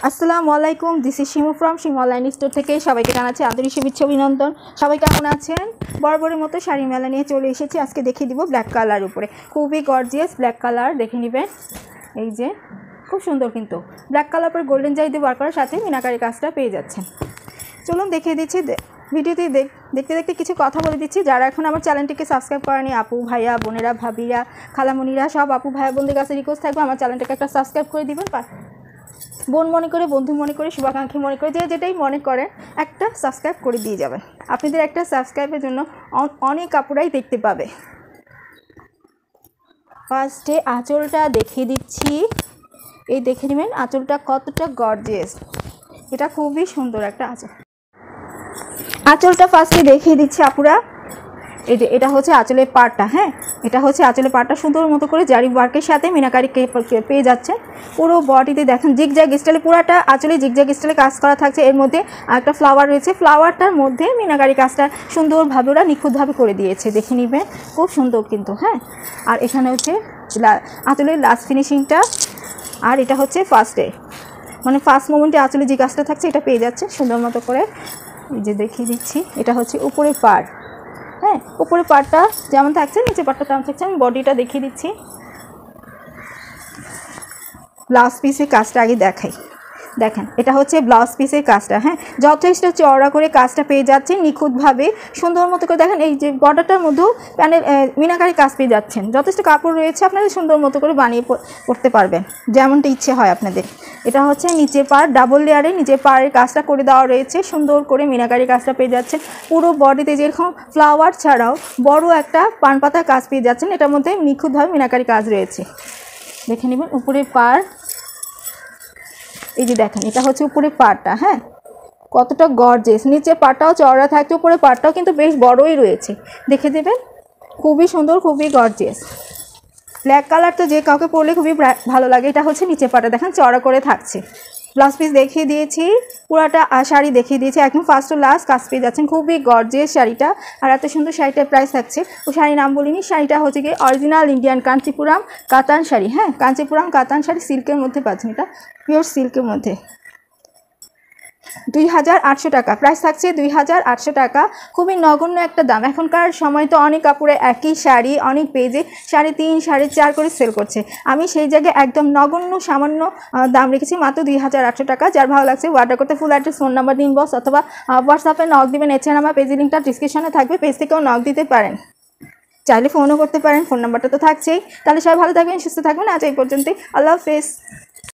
আসসালামু আলাইকুম, this is Shimu from Shimu online store থেকে সবাইকে জানাচ্ছি আন্তরিক শুভেচ্ছা অভিনন্দন। সবাই কেমন আছেন? বরাবরের মতো শাড়ি মেলা নিয়ে চলে এসেছি। আজকে দেখিয়ে দিব ব্ল্যাক কালার উপরে, খুবই গর্জিয়াস ব্ল্যাক কালার। দেখে নেবেন, এই যে খুব সুন্দর, কিন্তু ব্ল্যাক কালার পরে গোল্ডেন জারি দিয়ে ওয়ার্ক করার সাথে মিনাকারি কাজটা পেয়ে যাচ্ছেন। চলুন দেখিয়ে দিচ্ছি। ভিডিওতে দেখতে দেখতে কিছু কথা বলে দিচ্ছি। যারা এখন আমার চ্যানেলটিকে সাবস্ক্রাইব করেনি, আপু ভাইয়া বোনেরা ভাবিরা খালামণিরা সব আপু ভাইয়া বোনদের কাছে রিকোয়েস্ট থাকবে আমার চ্যানেলটাকে একটা সাবস্ক্রাইব করে দিবেন। বোন মনে করে, বন্ধু মনে করে, শুভাকাঙ্ক্ষী মনে করে, যে যেটাই মনে করেন একটা সাবস্ক্রাইব করে দিয়ে যাবেন। আপনাদের একটা সাবস্ক্রাইবের জন্য অনেক কাপড়াই দেখতে পাবে। ফার্স্টে আঁচলটা দেখিয়ে দিচ্ছি। এই দেখে নেবেন আঁচলটা কতটা গর্জিয়াস, এটা খুবই সুন্দর একটা আঁচল। আঁচলটা ফার্স্টে দেখিয়ে দিচ্ছি আপুরা। এই যে এটা হচ্ছে আঁচলের পাড়টা, হ্যাঁ এটা হচ্ছে আঁচলের পাড়টা, সুন্দর মতো করে জারি ওয়ার্কের সাথে মিনাকারি পেয়ে যাচ্ছে। পুরো বডিতে দেখেন জিগজ্যাগ স্টাইলে, পুরাটা আঁচলে জিগজ্যাগ স্টাইলে কাজ করা থাকছে। এর মধ্যে একটা ফ্লাওয়ার রয়েছে, ফ্লাওয়ারটার মধ্যে মিনাকারি কাজটা সুন্দরভাবে ওরা নিখুঁতভাবে করে দিয়েছে। দেখে নেবেন খুব সুন্দর কিন্তু, হ্যাঁ। আর এখানে হচ্ছে আঁচলের লাস্ট ফিনিশিংটা, আর এটা হচ্ছে ফার্স্টে, মানে ফার্স্ট মোমেন্টে আঁচলে যে কাজটা থাকছে এটা পেয়ে যাচ্ছে সুন্দর মতো করে। এই যে দেখিয়ে দিচ্ছি, এটা হচ্ছে উপরের পাড়, হ্যাঁ উপরের পাড়টা যেমন থাকছে নিচে পাড়টা তেমন থাকছে। আমি বডিটা দেখিয়ে দিচ্ছি। ব্লাউজ পিসের কাজটা আগে দেখাই। দেখেন এটা হচ্ছে ব্লাউজ পিসের কাজটা, হ্যাঁ যথেষ্ট চওড়া করে কাজটা পেয়ে যাচ্ছে নিখুঁতভাবে সুন্দর মতো করে। দেখেন এই যে বর্ডারটার মধ্যেও প্যানেল মিনাকারি কাজ পেয়ে যাচ্ছেন। যথেষ্ট কাপড় রয়েছে, আপনারা সুন্দর মতো করে বানিয়ে পড়তে পারবেন যেমনটা ইচ্ছে হয় আপনাদের। এটা হচ্ছে নিচে পাড়, ডাবল লেয়ারে নিচে পাড়ের কাজটা করে দেওয়া রয়েছে, সুন্দর করে মিনাকারি কাজটা পেয়ে যাচ্ছেন। পুরো বডিতে যেরকম ফ্লাওয়ার ছাড়াও বড় একটা পান পাতার কাজ পেয়ে যাচ্ছেন, এটার মধ্যে নিখুঁতভাবে মিনাকারি কাজ রয়েছে। দেখে নেবেন উপরের পাড়, এই যে দেখেন এটা হচ্ছে উপরের পাড়টা, হ্যাঁ কতটা গর্জিয়াস। নিচে পাড়টাও চওড়া থাকছে, উপরের পাড়টাও কিন্তু বেশ বড়ই রয়েছে। দেখে দেবেন খুবই সুন্দর, খুবই গর্জিয়াস। ব্ল্যাক কালার তো যে কাউকে পরলে খুবই ভালো লাগে। এটা হচ্ছে নিচে পাড়টা, দেখেন চওড়া করে থাকছে। ব্লাউজ পিস দেখিয়ে দিয়েছি, পুরাটা শাড়ি দেখিয়ে দিয়েছি, একদম ফার্স্ট টু লাস্ট কাজ পেয়ে যাচ্ছেন। খুবই গর্জিয়াস শাড়িটা। আর এত সুন্দর শাড়িটার প্রাইস থাকছে, ও শাড়ির নাম বলিনি। শাড়িটা হচ্ছে কি অরিজিনাল ইন্ডিয়ান কাঞ্চিপুরাম কাতান শাড়ি, হ্যাঁ কাঞ্চিপুরাম কাতান শাড়ি, সিল্কের মধ্যে পাচ্ছেন, এটা পিওর সিল্কের মধ্যে। 2800 টাকা প্রাইস থাকছে, 2800 টাকা। খুবই নগণ্য একটা দাম। এখনকার সময় তো অনেক কাপড়ে একই শাড়ি অনেক পেজে 3.5 4.5 করে সেল করছে। আমি সেই জায়গায় একদম নগণ্য সামান্য দাম রেখেছি, মাত্র 2800 টাকা। যার ভালো লাগছে অর্ডার করতে ফুল অ্যাড্রেস, ফোন নাম্বার দিন বস, অথবা হোয়াটসঅ্যাপে নক দিবেন। এছাড়া আমার পেজের লিঙ্কটা ডিসক্রিপশনে থাকবে, পেজ থেকেও নক দিতে পারেন, চাইলে ফোনও করতে পারেন, ফোন নাম্বারটা তো থাকছেই। তাহলে সবাই ভালো থাকবেন, সুস্থ থাকবেন। আজ এই পর্যন্তই, আল্লাহ হাফেজ।